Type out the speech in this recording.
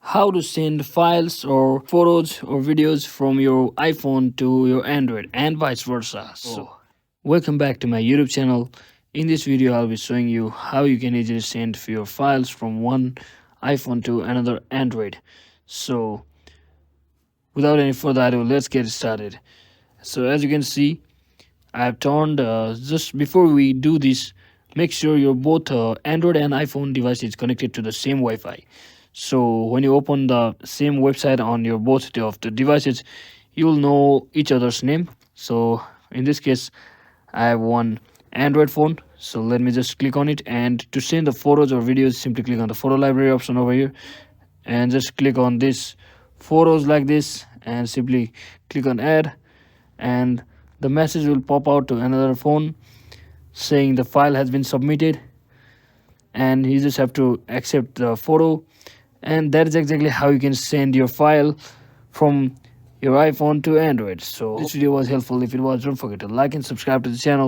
how to send files or photos or videos from your iPhone to your Android and vice versa. So, welcome back to my YouTube channel. In this video, I'll be showing you how you can easily send your files from one iPhone to another Android. So, without any further ado, let's get started. So, as you can see, I have turned just before we do this, make sure your both Android and iPhone device is connected to the same Wi-Fi. So when you open the same website on your both of the devices, you will know each other's name. So in this case, I have one Android phone. So let me just click on it, and to send the photos or videos, simply click on the photo library option over here, and just click on this photos like this, and simply click on add, and the message will pop out to another phone saying the file has been submitted, and you just have to accept the photo. And that is exactly how you can send your file from your iPhone to Android. So this video was helpful. If it was, don't forget to like and subscribe to the channel.